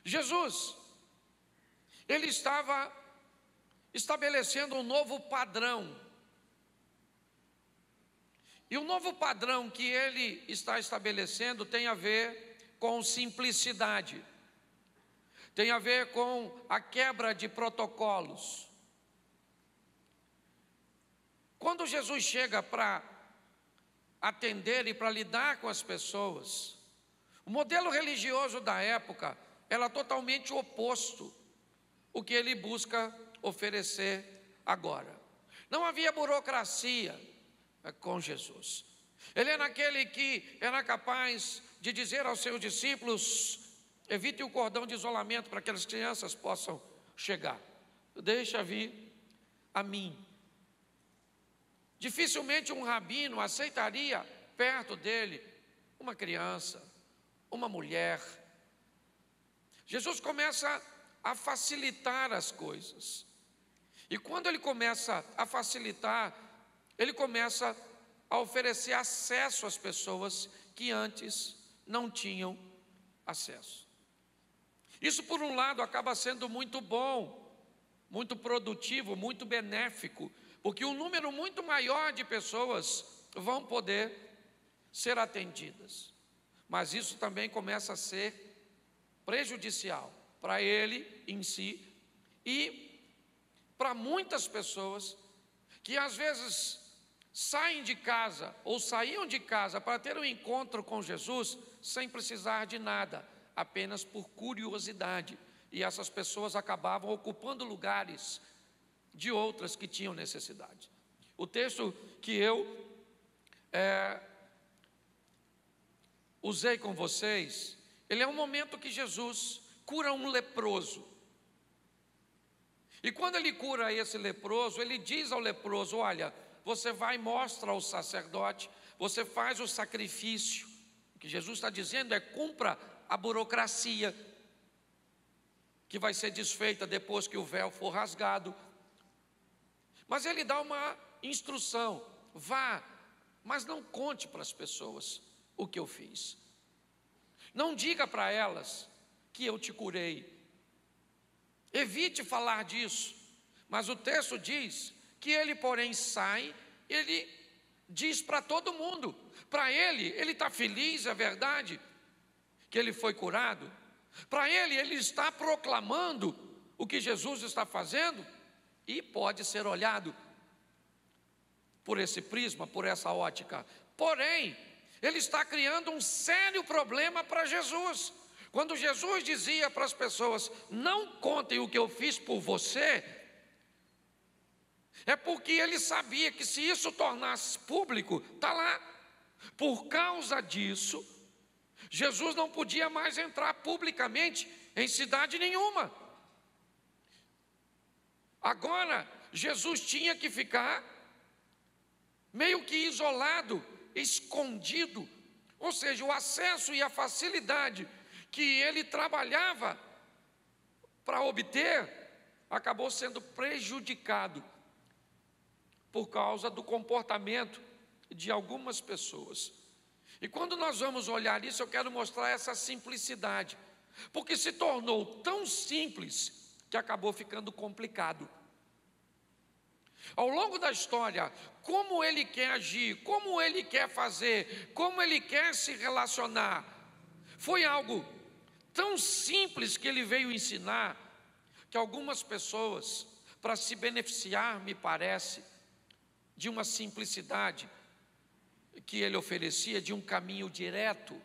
Jesus, ele estava estabelecendo um novo padrão. E o novo padrão que ele está estabelecendo tem a ver com simplicidade, tem a ver com a quebra de protocolos. Quando Jesus chega para atender e para lidar com as pessoas, o modelo religioso da época era totalmente oposto ao que ele busca oferecer agora. Não havia burocracia com Jesus. Ele era aquele que era capaz de dizer aos seus discípulos: evite o cordão de isolamento para que as crianças possam chegar, deixa vir a mim. Dificilmente um rabino aceitaria perto dele uma criança, uma mulher. Jesus começa a facilitar as coisas. E quando ele começa a facilitar, ele começa a oferecer acesso às pessoas que antes não tinham acesso. Isso, por um lado, acaba sendo muito bom, muito produtivo, muito benéfico, porque um número muito maior de pessoas vão poder ser atendidas. Mas isso também começa a ser prejudicial para ele em si e para muitas pessoas que às vezes saem de casa ou saíam de casa para ter um encontro com Jesus sem precisar de nada, apenas por curiosidade. E essas pessoas acabavam ocupando lugares de outras que tinham necessidade. O texto que eu usei com vocês, ele é um momento que Jesus cura um leproso. E quando ele cura esse leproso, ele diz ao leproso: olha, você vai e mostra ao sacerdote, você faz o sacrifício. O que Jesus está dizendo é: cumpra a burocracia, que vai ser desfeita depois que o véu for rasgado. Mas ele dá uma instrução: vá, mas não conte para as pessoas o que eu fiz. Não diga para elas que eu te curei. Evite falar disso. Mas o texto diz que ele, porém, sai, ele diz para todo mundo. Para ele está feliz, é verdade, que ele foi curado. Para ele está proclamando o que Jesus está fazendo. E pode ser olhado por esse prisma, por essa ótica. Porém, ele está criando um sério problema para Jesus. Quando Jesus dizia para as pessoas: não contem o que eu fiz por você, é porque ele sabia que se isso tornasse público, está lá. Por causa disso, Jesus não podia mais entrar publicamente em cidade nenhuma. Agora, Jesus tinha que ficar meio que isolado, escondido. Ou seja, o acesso e a facilidade que ele trabalhava para obter acabou sendo prejudicado por causa do comportamento de algumas pessoas. E quando nós vamos olhar isso, eu quero mostrar essa simplicidade, porque se tornou tão simples que acabou ficando complicado. Ao longo da história, como ele quer agir, como ele quer fazer, como ele quer se relacionar, foi algo tão simples que ele veio ensinar, que algumas pessoas, para se beneficiar, me parece, de uma simplicidade que ele oferecia, de um caminho direto,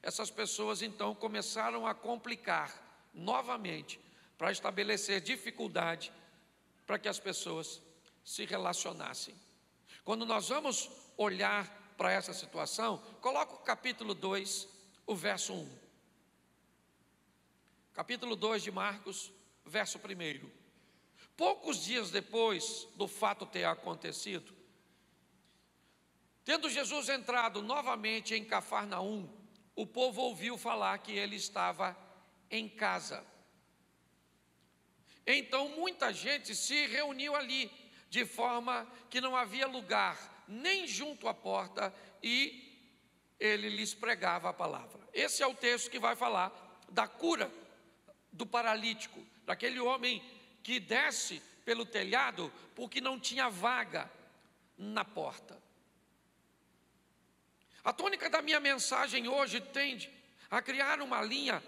essas pessoas então começaram a complicar novamente, para estabelecer dificuldade para que as pessoas se relacionassem. Quando nós vamos olhar para essa situação, coloca o capítulo 2, o verso 1. Capítulo 2 de Marcos, verso 1. Poucos dias depois do fato ter acontecido, tendo Jesus entrado novamente em Cafarnaum, o povo ouviu falar que ele estava em casa. Então muita gente se reuniu ali, de forma que não havia lugar nem junto à porta, e ele lhes pregava a palavra. Esse é o texto que vai falar da cura do paralítico, daquele homem que desce pelo telhado porque não tinha vaga na porta. A tônica da minha mensagem hoje tende a criar uma linha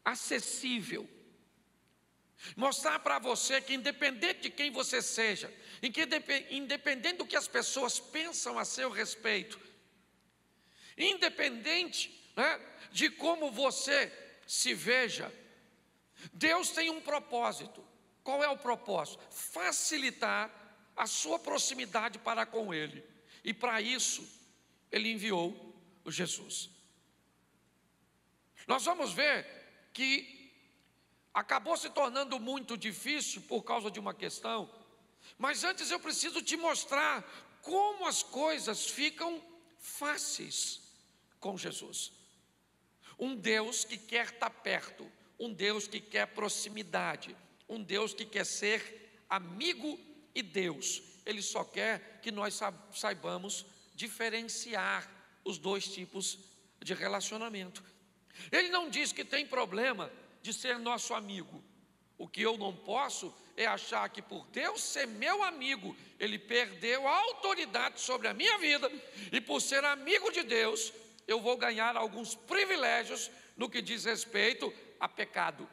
acessível, mostrar para você que independente de quem você seja, independente do que as pessoas pensam a seu respeito, independente, né, de como você se veja, Deus tem um propósito. Qual é o propósito? Facilitar a sua proximidade para com Ele. E para isso, Ele enviou o Jesus. Nós vamos ver que acabou se tornando muito difícil por causa de uma questão, mas antes eu preciso te mostrar como as coisas ficam fáceis com Jesus. Um Deus que quer estar perto, um Deus que quer proximidade, um Deus que quer ser amigo e Deus. Ele só quer que nós saibamos diferenciar os dois tipos de relacionamento. Ele não diz que tem problema de ser nosso amigo. O que eu não posso é achar que por Deus ser meu amigo, Ele perdeu a autoridade sobre a minha vida, e por ser amigo de Deus, eu vou ganhar alguns privilégios no que diz respeito a pecado.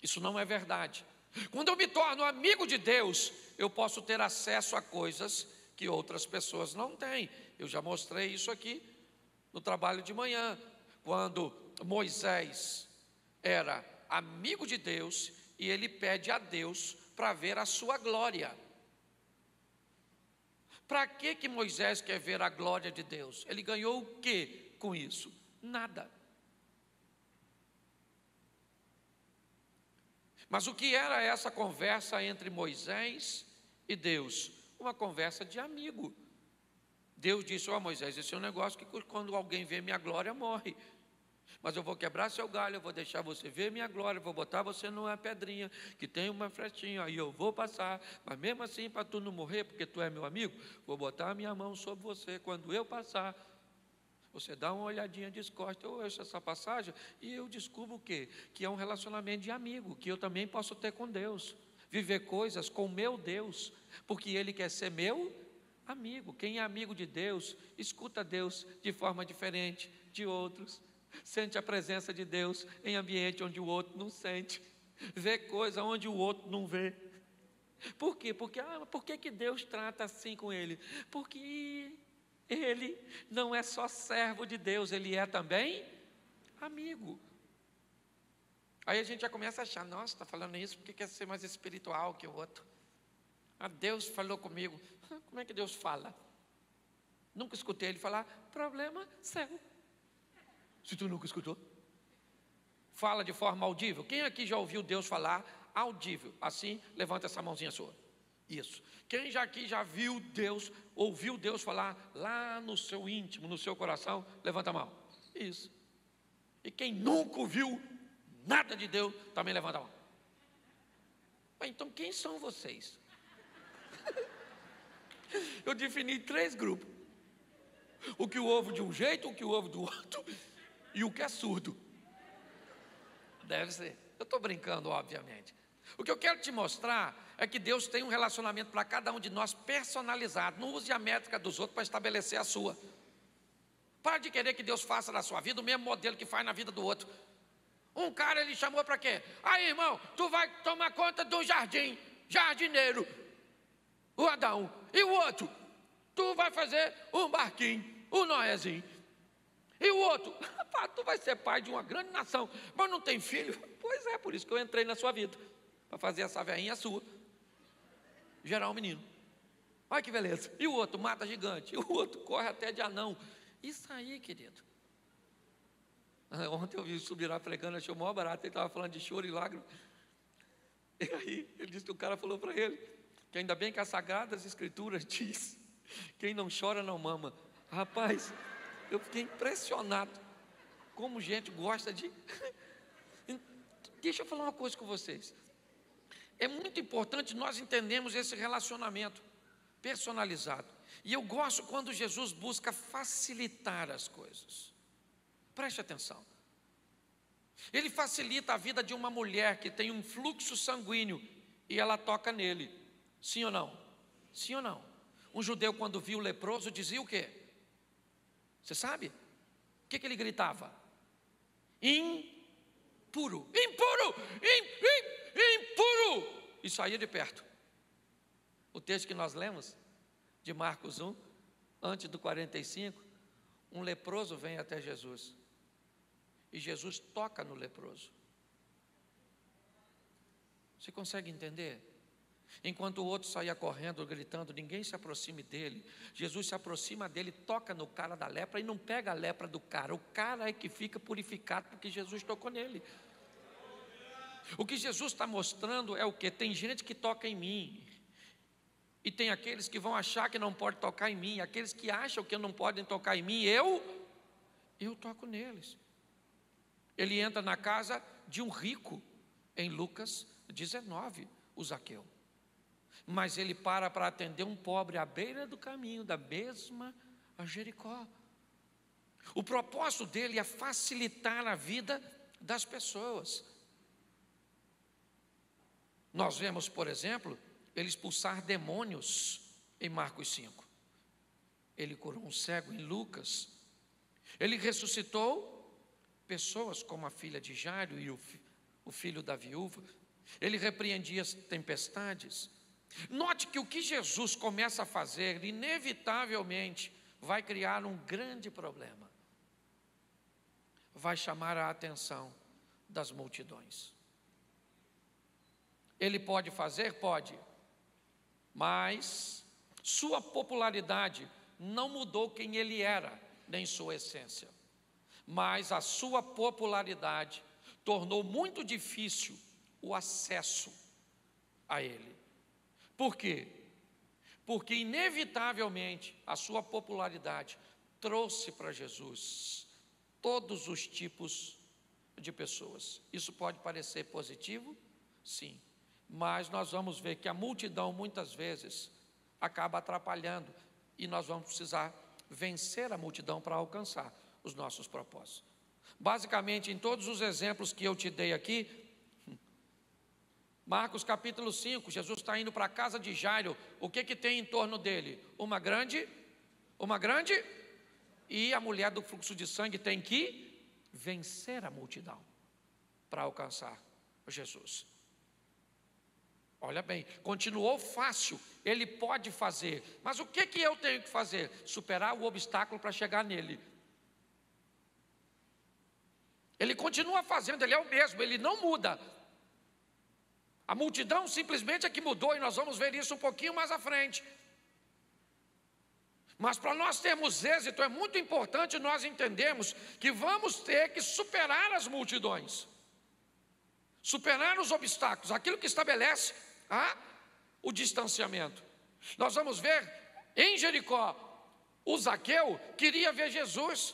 Isso não é verdade. Quando eu me torno amigo de Deus, eu posso ter acesso a coisas que outras pessoas não têm. Eu já mostrei isso aqui no trabalho de manhã, quando Moisés era amigo de Deus e ele pede a Deus para ver a sua glória. Para que Moisés quer ver a glória de Deus? Ele ganhou o que com isso? Nada. Mas o que era essa conversa entre Moisés e Deus? Uma conversa de amigo. Deus disse: ó Moisés, esse é um negócio que quando alguém vê minha glória, morre. Mas eu vou quebrar seu galho, eu vou deixar você ver minha glória, vou botar você numa pedrinha que tem uma frestinha, aí eu vou passar, mas mesmo assim, para tu não morrer, porque tu é meu amigo, vou botar a minha mão sobre você. Quando eu passar, você dá uma olhadinha de costas, eu ouço essa passagem e eu descubro o quê? Que é um relacionamento de amigo, que eu também posso ter com Deus, viver coisas com meu Deus, porque Ele quer ser meu amigo. Quem é amigo de Deus, escuta Deus de forma diferente de outros, sente a presença de Deus em ambiente onde o outro não sente, vê coisa onde o outro não vê. Por quê? Por que Deus trata assim com ele? Porque ele não é só servo de Deus, ele é também amigo. Aí a gente já começa a achar: nossa, está falando isso porque quer ser mais espiritual que o outro. Deus falou comigo. Como é que Deus fala? Nunca escutei ele falar: problema seu. Se tu nunca escutou, fala de forma audível. Quem aqui já ouviu Deus falar audível? Assim, levanta essa mãozinha sua. Isso. Quem aqui já viu Deus, ouviu Deus falar lá no seu íntimo, no seu coração? Levanta a mão. Isso. E quem nunca ouviu nada de Deus, também levanta a mão. Então quem são vocês? Eu defini 3 grupos: o que ouve de um jeito, o que ouve do outro e o que é surdo. Deve ser. Eu estou brincando, obviamente. O que eu quero te mostrar é que Deus tem um relacionamento para cada um de nós personalizado. Não use a métrica dos outros para estabelecer a sua. Para de querer que Deus faça na sua vida o mesmo modelo que faz na vida do outro. Um cara, ele chamou para quê? Aí, irmão, tu vai tomar conta do jardim, jardineiro, o Adão. E o outro, tu vai fazer um barquinho, o Noézinho. E o outro, rapaz, tu vai ser pai de uma grande nação, mas não tem filho. Pois é, por isso que eu entrei na sua vida, para fazer essa velhinha sua gerar um menino. Olha que beleza. E o outro mata gigante, e o outro corre até de anão. Isso aí, querido. Ontem eu vi o Subirá pregando, achei o maior barato. Ele estava falando de choro e lágrimas. E aí ele disse que o cara falou para ele que ainda bem que as Sagradas Escrituras diz: quem não chora não mama. Rapaz, eu fiquei impressionado como gente gosta de... Deixa eu falar uma coisa com vocês. É muito importante nós entendermos esse relacionamento personalizado. E eu gosto quando Jesus busca facilitar as coisas. Preste atenção. Ele facilita a vida de uma mulher que tem um fluxo sanguíneo e ela toca nele. Sim ou não? Sim ou não? Um judeu, quando viu o leproso, dizia o quê? Você sabe? O que ele gritava? Impuro, impuro, impuro. E saía de perto. O texto que nós lemos, de Marcos 1, antes do 45, um leproso vem até Jesus. E Jesus toca no leproso. Você consegue entender? Enquanto o outro saía correndo, gritando, ninguém se aproxime dele. Jesus se aproxima dele, toca no cara da lepra e não pega a lepra do cara. O cara é que fica purificado porque Jesus tocou nele. O que Jesus está mostrando é o quê? Tem gente que toca em mim. E tem aqueles que vão achar que não pode tocar em mim. Aqueles que acham que não podem tocar em mim, eu toco neles. Ele entra na casa de um rico, em Lucas 19, o Zaqueu. Mas ele para atender um pobre à beira do caminho, da mesma a Jericó. O propósito dele é facilitar a vida das pessoas. Nós vemos, por exemplo, ele expulsar demônios em Marcos 5. Ele curou um cego em Lucas. Ele ressuscitou pessoas como a filha de Jairo e o filho da viúva. Ele repreendia as tempestades. Note que o que Jesus começa a fazer, inevitavelmente, vai criar um grande problema. Vai chamar a atenção das multidões. Ele pode fazer? Pode. Mas sua popularidade não mudou quem ele era, nem sua essência. Mas a sua popularidade tornou muito difícil o acesso a ele. Por quê? Porque inevitavelmente a sua popularidade trouxe para Jesus todos os tipos de pessoas. Isso pode parecer positivo? Sim. Mas nós vamos ver que a multidão muitas vezes acaba atrapalhando e nós vamos precisar vencer a multidão para alcançar os nossos propósitos. Basicamente, em todos os exemplos que eu te dei aqui, Marcos capítulo 5, Jesus está indo para a casa de Jairo. O que tem em torno dele? Uma grande, e a mulher do fluxo de sangue tem que vencer a multidão para alcançar Jesus. Olha bem, continuou fácil, ele pode fazer, mas o que eu tenho que fazer? Superar o obstáculo para chegar nele. Ele continua fazendo, ele é o mesmo, ele não muda. A multidão simplesmente é que mudou e nós vamos ver isso um pouquinho mais à frente. Mas para nós termos êxito é muito importante nós entendermos que vamos ter que superar as multidões. Superar os obstáculos, aquilo que estabelece o distanciamento. Nós vamos ver em Jericó, o Zaqueu queria ver Jesus,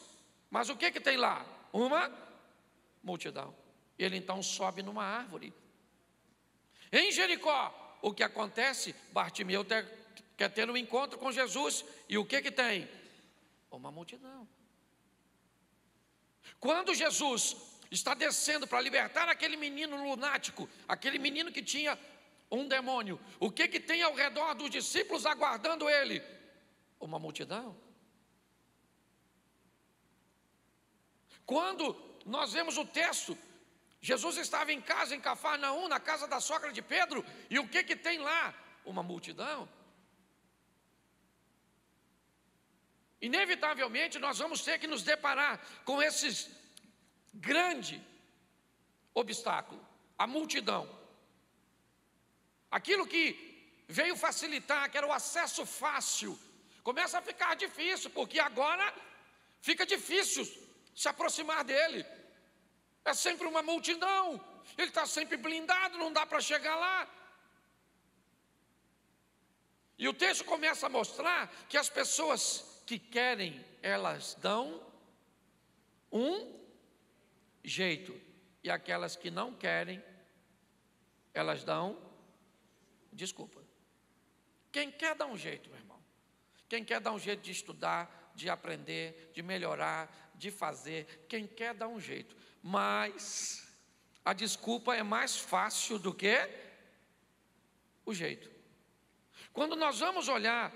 mas o que tem lá? Uma multidão. Ele então sobe numa árvore. Em Jericó, o que acontece? Bartimeu quer ter um encontro com Jesus, e o que tem? Uma multidão. Quando Jesus está descendo para libertar aquele menino lunático, aquele menino que tinha um demônio, o que tem ao redor dos discípulos aguardando ele? Uma multidão. Quando nós vemos o texto, Jesus estava em casa em Cafarnaum, na casa da sogra de Pedro, e o que tem lá? Uma multidão. Inevitavelmente nós vamos ter que nos deparar com esse grande obstáculo, a multidão. Aquilo que veio facilitar, que era o acesso fácil, começa a ficar difícil, porque agora fica difícil se aproximar dele. É sempre uma multidão, ele está sempre blindado, não dá para chegar lá. E o texto começa a mostrar que as pessoas que querem, elas dão um jeito, e aquelas que não querem, elas dão desculpa. Quem quer dá um jeito, meu irmão. Quem quer dar um jeito de estudar, de aprender, de melhorar, de fazer. Quem quer dá um jeito. Mas a desculpa é mais fácil do que o jeito. Quando nós vamos olhar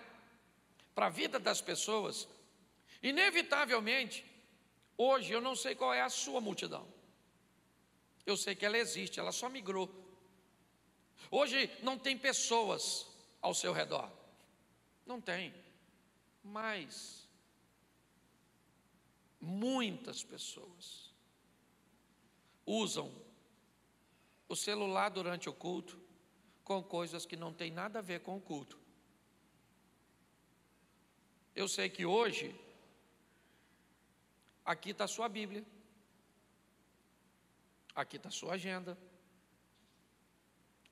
para a vida das pessoas, inevitavelmente, hoje eu não sei qual é a sua multidão. Eu sei que ela existe, ela só migrou. Hoje não tem pessoas ao seu redor. Não tem. Mas muitas pessoas usam o celular durante o culto com coisas que não tem nada a ver com o culto. Eu sei que hoje aqui está a sua Bíblia, aqui está a sua agenda,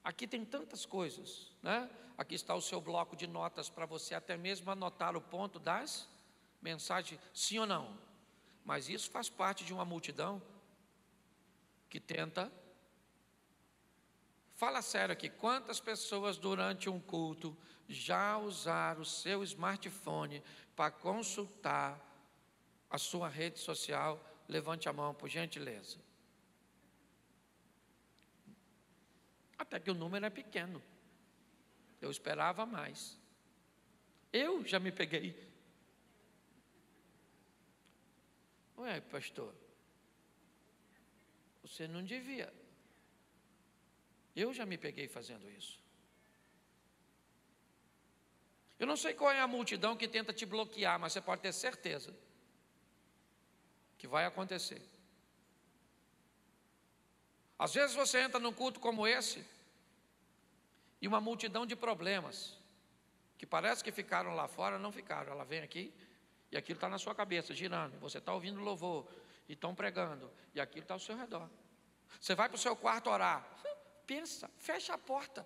aqui tem tantas coisas, né? Aqui está o seu bloco de notas para você até mesmo anotar o ponto das mensagens, sim ou não? Mas isso faz parte de uma multidão que tenta. Fala sério aqui, quantas pessoas durante um culto já usaram o seu smartphone para consultar a sua rede social? Levante a mão, por gentileza. Até que o número é pequeno. Eu esperava mais. Eu já me peguei. Ué, pastor, você não devia. Eu já me peguei fazendo isso. Eu não sei qual é a multidão que tenta te bloquear, mas você pode ter certeza que vai acontecer. Às vezes você entra num culto como esse e uma multidão de problemas que parece que ficaram lá fora, não ficaram. Ela vem aqui e aquilo está na sua cabeça, girando. Você está ouvindo louvor e estão pregando e aquilo está ao seu redor. Você vai para o seu quarto orar. Pensa, fecha a porta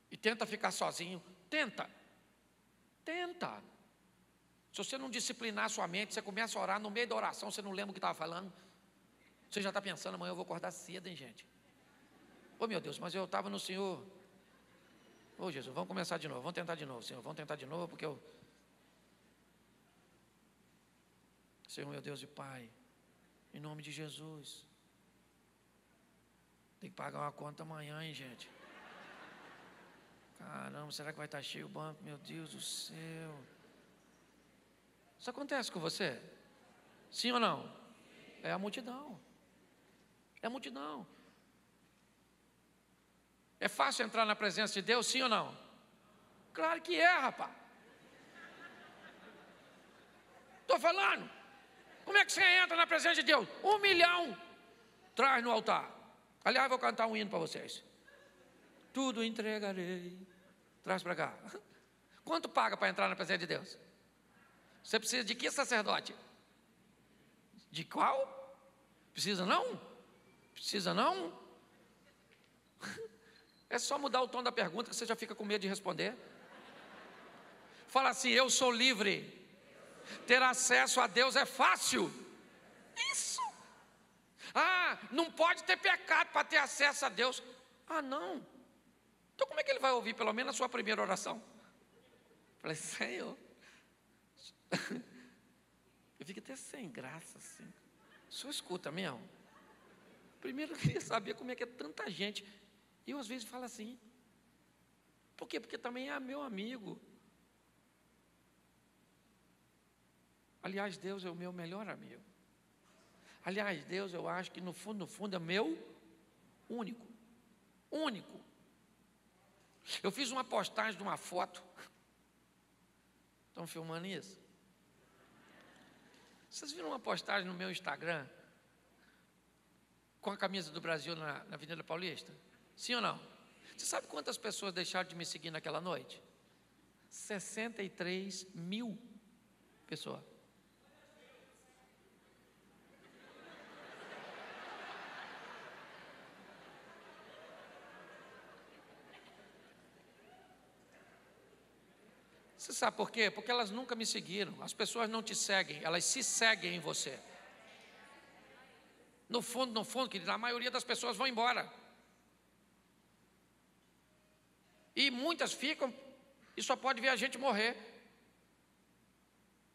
e tenta ficar sozinho. Tenta. Se você não disciplinar a sua mente, você começa a orar, no meio da oração você não lembra o que estava falando. Você já está pensando, amanhã eu vou acordar cedo, hein, gente? Oh, meu Deus, mas eu estava no Senhor. Oh, Jesus, vamos começar de novo, vamos tentar de novo, Senhor, vamos tentar de novo, porque eu... Senhor, meu Deus e Pai, em nome de Jesus, tem que pagar uma conta amanhã, hein, gente? Caramba, será que vai estar cheio o banco? Meu Deus do céu. Isso acontece com você? Sim ou não? É a multidão. É a multidão. É fácil entrar na presença de Deus, sim ou não? Claro que é, rapaz. Estou falando. Como é que você entra na presença de Deus? 1 milhão. Traz no altar. Aliás, vou cantar um hino para vocês. Tudo entregarei. Traz para cá. Quanto paga para entrar na presença de Deus? Você precisa de que sacerdote? De qual? Precisa não? Precisa não? É só mudar o tom da pergunta que você já fica com medo de responder. Fala assim, eu sou livre. Ter acesso a Deus é fácil. Isso. Ah, não pode ter pecado para ter acesso a Deus. Ah, não. Então como é que ele vai ouvir pelo menos a sua primeira oração? Falei, Senhor. Eu fico até sem graça assim. O senhor escuta mesmo? Primeiro eu queria saber como é que é tanta gente. E eu às vezes falo assim. Por quê? Porque também é meu amigo. Aliás, Deus é o meu melhor amigo. Aliás, Deus eu acho que no fundo é meu único. Único. Eu fiz uma postagem de uma foto. Estão filmando isso? Vocês viram uma postagem no meu Instagram com a camisa do Brasil na Avenida Paulista? Sim ou não? Você sabe quantas pessoas deixaram de me seguir naquela noite? 63 mil pessoas. Você sabe por quê? Porque elas nunca me seguiram. As pessoas não te seguem, elas se seguem em você. No fundo, querido, a maioria das pessoas vão embora. E muitas ficam e só pode ver a gente morrer.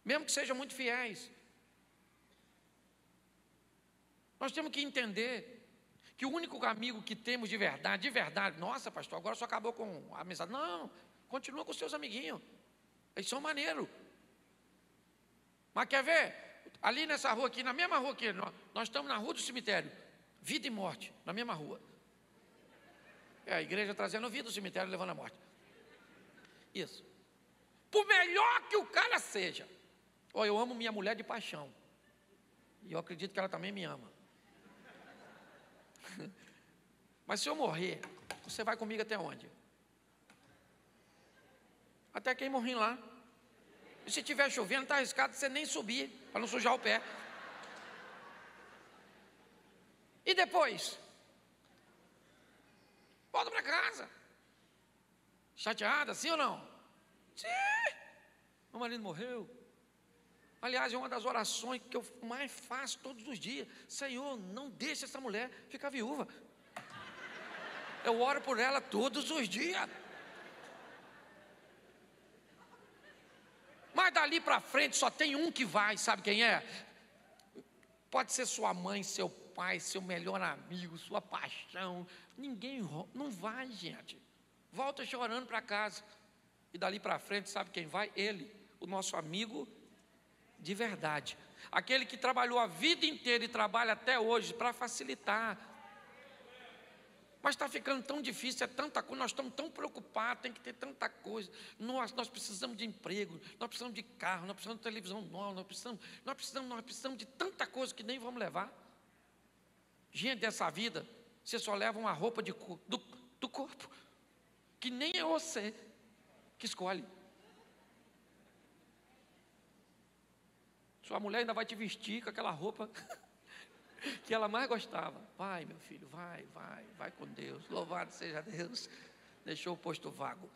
mesmo que sejam muito fiéis. Nós temos que entender que o único amigo que temos de verdade, nossa pastor, agora só acabou com a amizade. Não, continua com os seus amiguinhos, eles são maneiros. Mas quer ver? Ali nessa rua aqui, na mesma rua aqui, nós estamos na rua do cemitério, vida e morte, na mesma rua. A igreja trazendo vida, o cemitério levando a morte. Isso. Por melhor que o cara seja. Olha, eu amo minha mulher de paixão. E eu acredito que ela também me ama. Mas se eu morrer, você vai comigo até onde? Até quem morrer lá. E se estiver chovendo, está arriscado você nem subir, para não sujar o pé. E depois? Volta para casa. Chateada, sim ou não? Sim. Meu marido morreu. Aliás, é uma das orações que eu mais faço todos os dias. Senhor, não deixe essa mulher ficar viúva. Eu oro por ela todos os dias. Mas dali para frente só tem um que vai, sabe quem é? Pode ser sua mãe, seu pai, seu melhor amigo, sua paixão. Ninguém não vai, gente. Volta chorando para casa. E dali para frente, sabe quem vai? Ele, o nosso amigo de verdade. Aquele que trabalhou a vida inteira e trabalha até hoje para facilitar. Mas está ficando tão difícil, é tanta coisa, nós estamos tão preocupados, tem que ter tanta coisa. Nós precisamos de emprego, nós precisamos de carro, nós precisamos de televisão nova, nós precisamos de tanta coisa que nem vamos levar. Gente, dessa vida, você só leva uma roupa do corpo, que nem é você que escolhe. Sua mulher ainda vai te vestir com aquela roupa que ela mais gostava. Vai, meu filho, vai com Deus. Louvado seja Deus. Deixou o posto vago.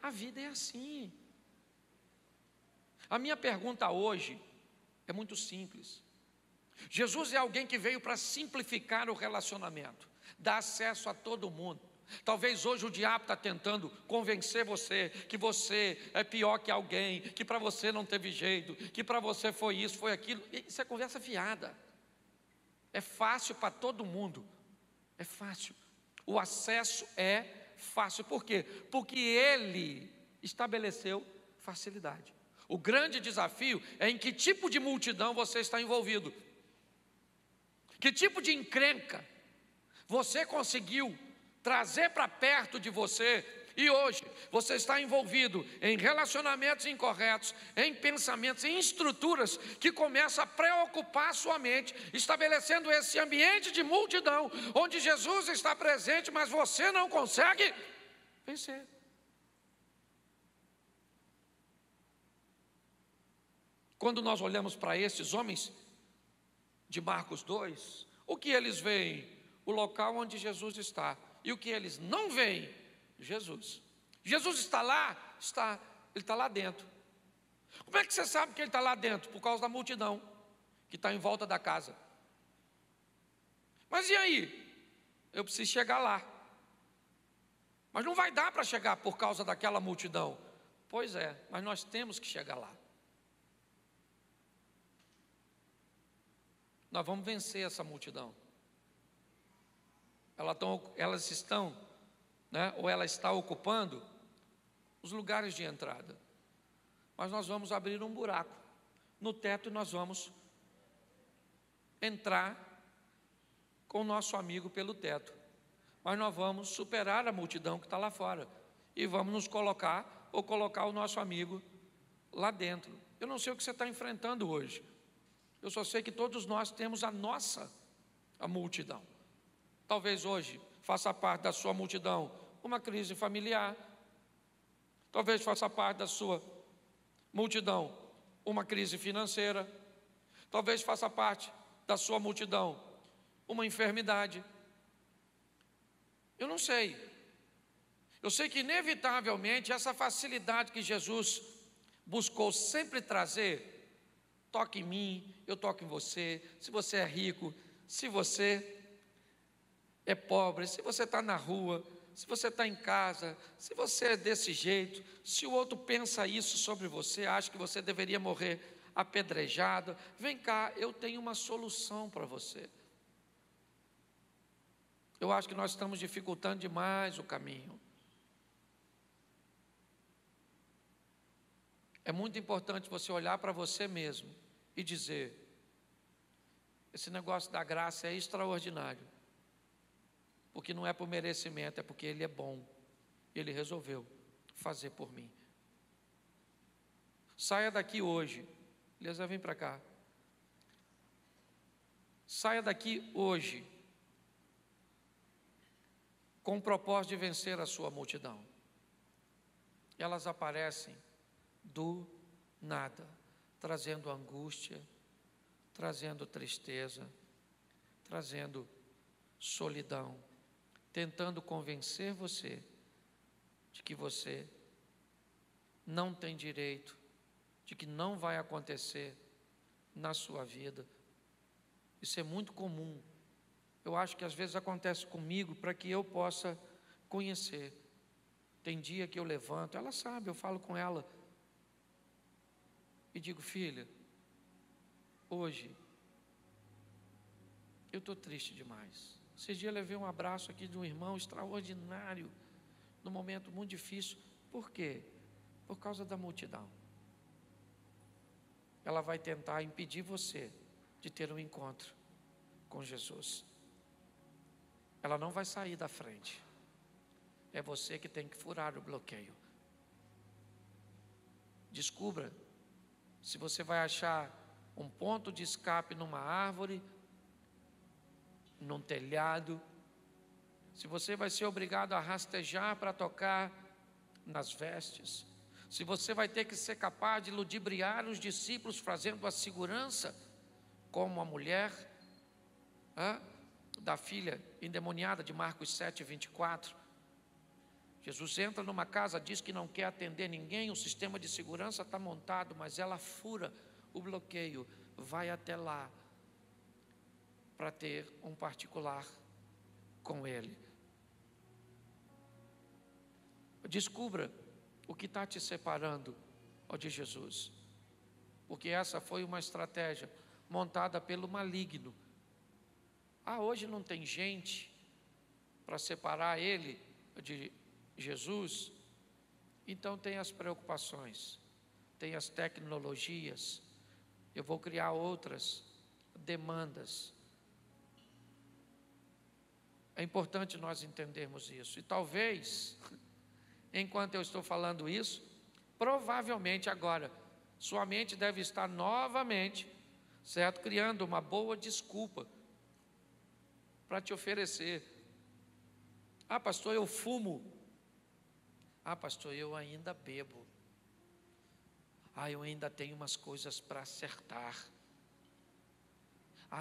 A vida é assim. A minha pergunta hoje é muito simples. Jesus é alguém que veio para simplificar o relacionamento, dar acesso a todo mundo. Talvez hoje o diabo está tentando convencer você que você é pior que alguém, que para você não teve jeito, que para você foi isso, foi aquilo. Isso é conversa fiada. É fácil para todo mundo. É fácil. O acesso é fácil. Por quê? Porque ele estabeleceu facilidade. O grande desafio é em que tipo de multidão você está envolvido. Que tipo de encrenca você conseguiu trazer para perto de você, e hoje você está envolvido em relacionamentos incorretos, em pensamentos, em estruturas que começam a preocupar a sua mente, estabelecendo esse ambiente de multidão, onde Jesus está presente, mas você não consegue vencer. Quando nós olhamos para esses homens de Marcos 2, o que eles veem? O local onde Jesus está. E o que eles não veem? Jesus. Jesus está lá? Está. Ele está lá dentro. Como é que você sabe que ele está lá dentro? Por causa da multidão que está em volta da casa. Mas e aí? Eu preciso chegar lá. Mas não vai dar para chegar por causa daquela multidão. Pois é, mas nós temos que chegar lá. Nós vamos vencer essa multidão. Elas estão, né, ou ela está ocupando os lugares de entrada. Mas nós vamos abrir um buraco no teto e nós vamos entrar com o nosso amigo pelo teto. Mas nós vamos superar a multidão que está lá fora e vamos nos colocar, ou colocar o nosso amigo lá dentro. Eu não sei o que você está enfrentando hoje. Eu só sei que todos nós temos a multidão. Talvez hoje faça parte da sua multidão uma crise familiar. Talvez faça parte da sua multidão uma crise financeira. Talvez faça parte da sua multidão uma enfermidade. Eu não sei. Eu sei que inevitavelmente essa facilidade que Jesus buscou sempre trazer, toque em mim, eu toco em você, se você é rico, se você é pobre, se você está na rua, se você está em casa, se você é desse jeito, se o outro pensa isso sobre você, acha que você deveria morrer apedrejado, vem cá, eu tenho uma solução para você. Eu acho que nós estamos dificultando demais o caminho. É muito importante você olhar para você mesmo e dizer: esse negócio da graça é extraordinário, porque não é por merecimento, é porque Ele é bom, Ele resolveu fazer por mim. Saia daqui hoje, Elisa, vem para cá. Saia daqui hoje com o propósito de vencer a sua multidão. Elas aparecem do nada, trazendo angústia, trazendo tristeza, trazendo solidão, tentando convencer você de que você não tem direito, de que não vai acontecer na sua vida. Isso é muito comum. Eu acho que às vezes acontece comigo para que eu possa conhecer. Tem dia que eu levanto, ela sabe, eu falo com ela e digo: filha, hoje eu estou triste demais. Esses dias eu levei um abraço aqui de um irmão extraordinário, num momento muito difícil. Por quê? Por causa da multidão. Ela vai tentar impedir você de ter um encontro com Jesus. Ela não vai sair da frente. É você que tem que furar o bloqueio. Descubra se você vai achar um ponto de escape numa árvore, num telhado, se você vai ser obrigado a rastejar para tocar nas vestes, se você vai ter que ser capaz de ludibriar os discípulos fazendo a segurança, como a mulher da filha endemoniada de Marcos 7, 24. Jesus entra numa casa, diz que não quer atender ninguém, o sistema de segurança está montado, mas ela fura o bloqueio, vai até lá para ter um particular com Ele. Descubra o que está te separando de Jesus, porque essa foi uma estratégia montada pelo maligno. Hoje não tem gente para separar ele de Jesus, então tem as preocupações, tem as tecnologias, eu vou criar outras demandas. É importante nós entendermos isso, e talvez, enquanto eu estou falando isso, provavelmente agora, sua mente deve estar novamente, certo? Criando uma boa desculpa para te oferecer. Pastor, eu fumo. Pastor, eu ainda bebo. Eu ainda tenho umas coisas para acertar.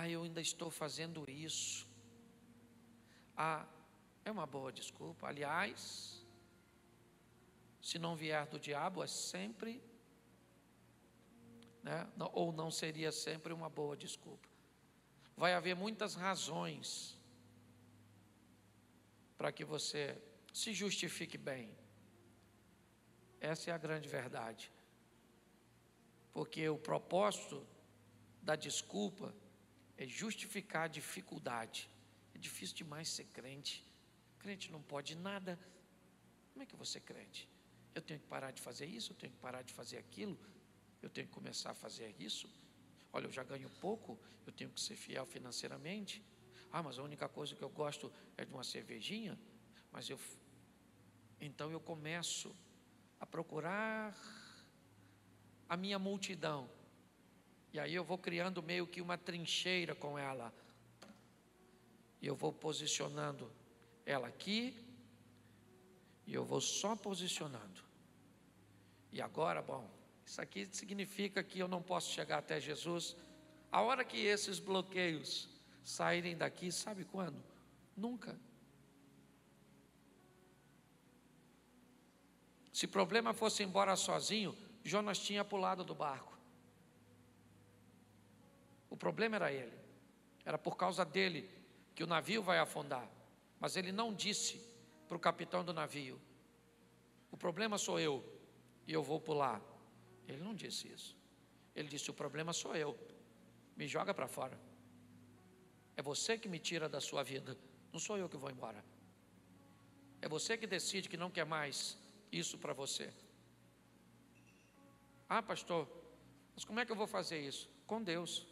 Eu ainda estou fazendo isso. É uma boa desculpa. Aliás, se não vier do diabo, é sempre, ou não seria sempre uma boa desculpa. Vai haver muitas razões para que você se justifique bem. Essa é a grande verdade. Porque o propósito da desculpa é justificar a dificuldade. É difícil demais ser crente. Crente não pode nada. Como é que eu vou ser crente? Eu tenho que parar de fazer isso, eu tenho que parar de fazer aquilo, eu tenho que começar a fazer isso. Olha, eu já ganho pouco, eu tenho que ser fiel financeiramente. Mas a única coisa que eu gosto é de uma cervejinha. Então eu começo a procurar a minha multidão. E aí eu vou criando meio que uma trincheira com ela. E eu vou posicionando ela aqui. E eu vou só posicionando. E agora, isso aqui significa que eu não posso chegar até Jesus. A hora que esses bloqueios saírem daqui, sabe quando? Nunca. Se o problema fosse embora sozinho, Jonas tinha pulado do barco. O problema era ele. Era por causa dele que o navio vai afundar. Mas ele não disse para o capitão do navio: o problema sou eu e eu vou pular. Ele não disse isso. Ele disse: o problema sou eu, me joga para fora. É você que me tira da sua vida, não sou eu que vou embora. É você que decide que não quer mais isso para você. Ah, pastor, mas como é que eu vou fazer isso? Com Deus.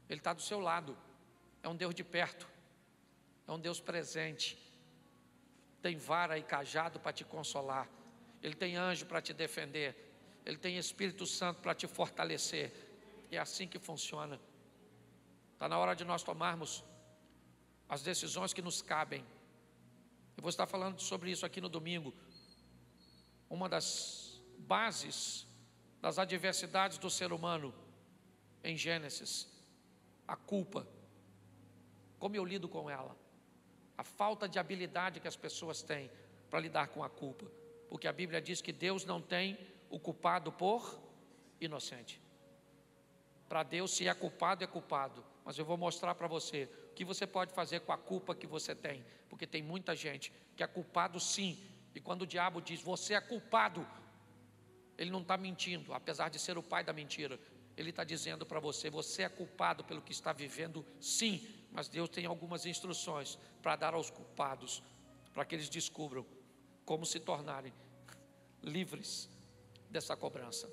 Ele está do seu lado. É um Deus de perto. É um Deus presente. Tem vara e cajado para te consolar. Ele tem anjo para te defender. Ele tem Espírito Santo para te fortalecer. É assim que funciona. Está na hora de nós tomarmos as decisões que nos cabem. Eu vou estar falando sobre isso aqui no domingo. Uma das bases das adversidades do ser humano em Gênesis, a culpa. Como eu lido com ela? A falta de habilidade que as pessoas têm para lidar com a culpa. Porque a Bíblia diz que Deus não tem o culpado por inocente. Para Deus, se é culpado, é culpado. Mas eu vou mostrar para você o que você pode fazer com a culpa que você tem. Porque tem muita gente que é culpado sim. E quando o diabo diz, você é culpado, ele não está mentindo, apesar de ser o pai da mentira. Ele está dizendo para você, você é culpado pelo que está vivendo sim. Mas Deus tem algumas instruções para dar aos culpados, para que eles descubram como se tornarem livres dessa cobrança.